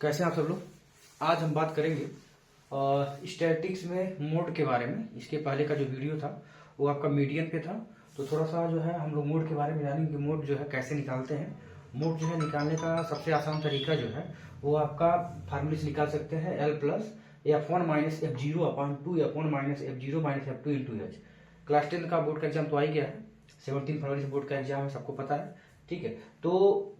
कैसे हैं आप सब लोग। आज हम बात करेंगे स्टैटिक्स में मोड के बारे में। इसके पहले का जो वीडियो था वो आपका मीडियन पे था, तो थोड़ा सा जो है हम लोग मोड के बारे में जानेंगे कि मोड जो है कैसे निकालते हैं। मोड जो है निकालने का सबसे आसान तरीका जो है वो आपका फार्मूले से निकाल सकते हैं, L plus F1 minus F0 upon 2 F1 minus F0 minus F2 into H. Class 10 का बोर्ड का एग्जाम तो आ ही गया है, 17 फरवरी से बोर्ड का एग्जाम है, सबको पता है। ठीक है, तो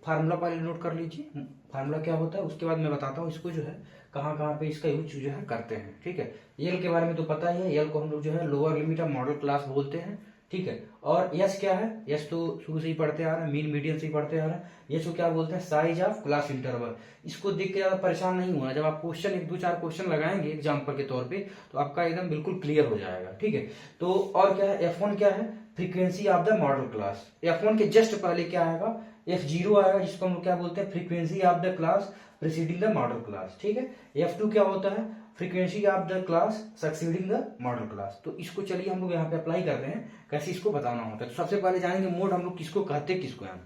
फार्मूला पहले नोट कर लीजिए, फार्मूला क्या होता है, उसके बाद मैं बताता हूँ इसको जो है कहाँ कहाँ पे इसका यूज जो है करते हैं। ठीक है, यल के बारे में तो पता ही है, यल को हम लोग जो है lower limit of model class बोलते हैं। ठीक है, और यस क्या है, यस तो शुरू से ही पढ़ते आ रहे हैं, मीन मीडियन से ही पढ़ते आ रहे हैं। यस को क्या बोलते हैं, साइज ऑफ क्लास इंटरवल। इसको देख के ज्यादा परेशान नहीं होना, जब आप क्वेश्चन एक दो चार क्वेश्चन लगाएंगे एग्जाम्पल के तौर पे तो आपका एकदम बिल्कुल क्लियर हो जाएगा। ठीक है, तो और क्या है, F1 क्या है, frequency of the model class. F1 के जस्ट पहले क्या आएगा, F0 आएगा, जिसको हम लोग क्या बोलते हैं, frequency of the class preceding the model class. ठीक है, F2 क्या होता है, frequency of the class succeeding the model class. तो इसको चलिए हम लोग यहाँ पे अप्लाई कर रहे हैं, कैसे इसको बताना होता है। तो सबसे पहले जानेंगे मोड हम लोग किसको कहते हैं, किसको हैं।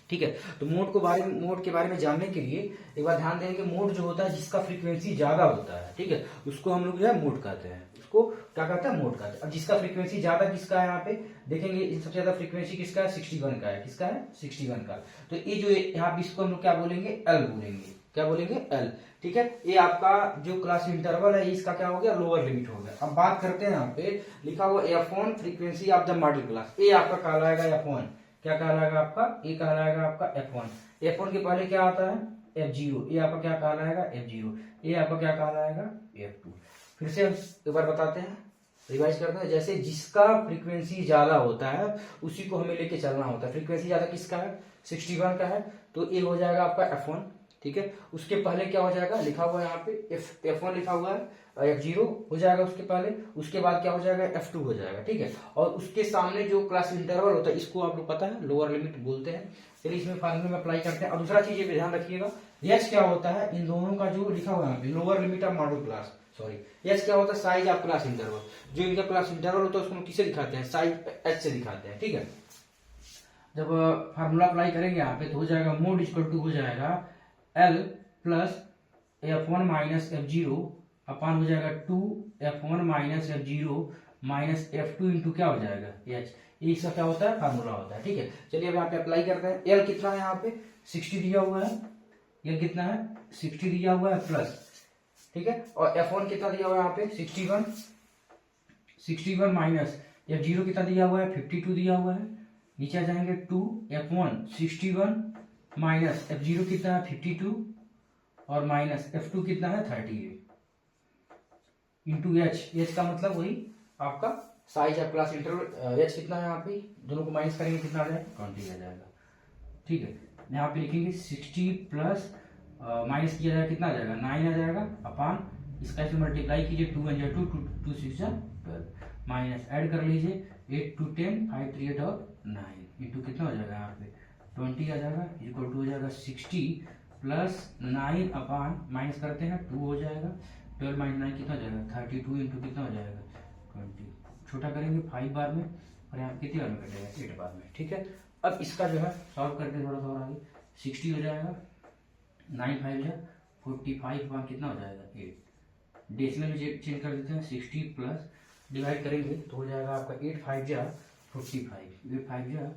ठीक है, तो मोड के बारे में जानने के लिए एक बार ध्यान देंगे, मोड जो होता है जिसका फ्रीक्वेंसी ज्यादा होता है, ठीक है, उसको हम लोग जो है मोड कहते हैं। उसको क्या कहते हैं, मोड कहते हैं। अब जिसका फ्रीक्वेंसी ज्यादा किसका है, यहाँ पे देखेंगे सबसे ज्यादा फ्रीक्वेंसी किसका है, 61 का है। किसका है, 61 का। तो ये जो यहाँ पे इसको हम लोग क्या बोलेंगे, एल बोलेंगे। क्या बोलेंगे, एल। ठीक है, ये आपका जो क्लास इंटरवल है इसका क्या हो गया, लोअर लिमिट हो गया। अब बात करते हैं, यहाँ पे लिखा हुआ F1 frequency of the model class, ये आपका कहलाएगा F1। क्या कहलाएगा आपका, ये कहलाएगा आपका F1। F1 के पहले क्या आता है, F0, ये आपका क्या कहलाएगा, F0। ये आपका क्या कहलाएगा, F2। फिर से हम एक बार बताते हैं, रिवाइज करते हैं। जैसे जिसका फ्रीक्वेंसी ज्यादा होता है उसी को हमें लेके चलना होता है। फ्रीक्वेंसी ज्यादा किसका है, 61 का है, तो ये हो जाएगा आपका F1। ठीक है, उसके पहले क्या हो जाएगा, लिखा हुआ है यहाँ पे F1 लिखा हुआ है, F0 हो जाएगा उसके पहले, उसके बाद क्या हो जाएगा, F2 हो जाएगा। ठीक है, और उसके सामने जो क्लास इंटरवल होता है इसको आप लोग पता है लोअर लिमिट बोलते हैं। चलिए इसमें फार्मूले में अप्लाई करते हैं। और दूसरा चीज ये ध्यान रखिएगा, यस क्या होता है, इन दोनों का जो लिखा हुआ है lower limit of model class, sorry, yes क्या होता है, साइज ऑफ क्लास इंटरवल। जो इनका क्लास इंटरवल होता है उसको किससे दिखाते हैं, साइज एच से दिखाते हैं। ठीक है, जब फार्मूला अप्लाई करेंगे यहाँ पे तो हो जाएगा मोड इक्वल टू हो जाएगा L plus F1 minus F0 अपान हो जाएगा 2 F1 minus F0 minus F2 into क्या हो जाएगा, एच। ये इसका क्या होता है, फार्मूला होता है। ठीक है, चलिए अब यहाँ पे अप्लाई करते हैं। एल कितना है, यहाँ पे 60 दिया हुआ है, एल कितना है, 60 दिया हुआ है प्लस। ठीक है, और F1 कितना दिया हुआ है यहाँ पे 61 माइनस F0 कितना दिया हुआ है, 52 दिया हुआ है। नीचे आ जाएंगे 2 F1 61 माइनस F0 कितना है 52 और माइनस F2 कितना है 38 इंटू एच। एच का मतलब वही आपका size of class interval. H कितना है यहाँ पे, दोनों को माइनस करेंगे कितना आ जाएगा, 20 आ जाएगा। ठीक है, यहाँ पे लिखेंगे 60 प्लस माइनस किया जाएगा कितना आ जाएगा, 9 आ जाएगा अपान इसका इसे मल्टीप्लाई कीजिए, 2 1 2 2 6 12 माइनस ऐड कर लीजिए 8 2 10 5 3 8 और 9 इंटू कितना हो जाएगा यहाँ पे 20 आ जाएगा, इक्वल टू हो जाएगा 60 प्लस 9 अपान माइनस करते हैं 2 हो जाएगा, 12 माइनस 9 कितना हो जाएगा 32 इंटू कितना हो जाएगा 20। छोटा करेंगे 5 बार में और यहाँ कितनी बार में कटेगा 8 बार में। ठीक है, अब इसका जो है सॉल्व करके थोड़ा सा और आगे 60 हो जाएगा, 9 5 जा 45 अपान कितना हो जाएगा 8। डेसिमल में चेंज कर देते हैं, 60 प्लस डिवाइड करेंगे तो हो जाएगा आपका 8 5 जा 45, 8 5 जा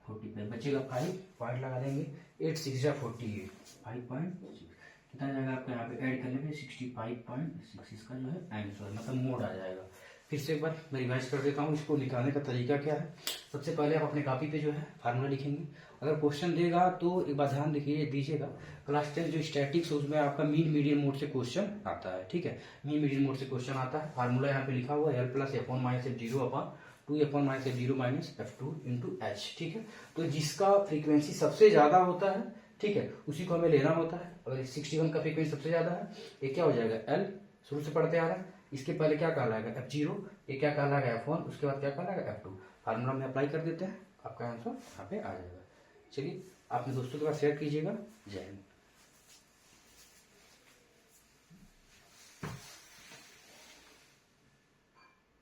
45 बचेगा 5 पॉइंट लगा देंगे, 8 6 जा 48 5.6 कितना जाएगा आपका यहाँ पे ऐड करने पे 65.6 इसका जो है आंसर मतलब मोड आ जाएगा। फिर से एक बार मैं रिवाइज कर देता हूँ, इसको निकालने का तरीका क्या है। सबसे पहले आप अपने कॉपी पे जो है फार्मूला लिखेंगे। अगर क्वेश्चन देगा तो एक बार ध्यान दीजिएगा, क्लास 10 जो स्टैटिक्स है उसमें आपका मीन मीडियन मोड से क्वेश्चन आता है। ठीक है, मीन मीडियन मोड से क्वेश्चन आता है। फार्मूला यहाँ पे लिखा हुआ है L plus F1 minus F0 upon 2 F1 minus F0 minus F2 into H. ठीक है, तो जिसका फ्रीक्वेंसी सबसे ज्यादा होता है, ठीक है, उसी को हमें लेना होता है। अगर 61 का फ्रीक्वेंसी सबसे ज्यादा है, ये क्या हो जाएगा एल, शुरू से पढ़ते आ रहा है। इसके पहले क्या कहलाएगा F0, ये क्या कहलाएगा F1, उसके बाद क्या कहलाएगा F2। फार्मूला में अप्लाई कर देते हैं, आपका आंसर यहाँ पे आ जाएगा। चलिए अपने दोस्तों के पास शेयर कीजिएगा। जय हिंद।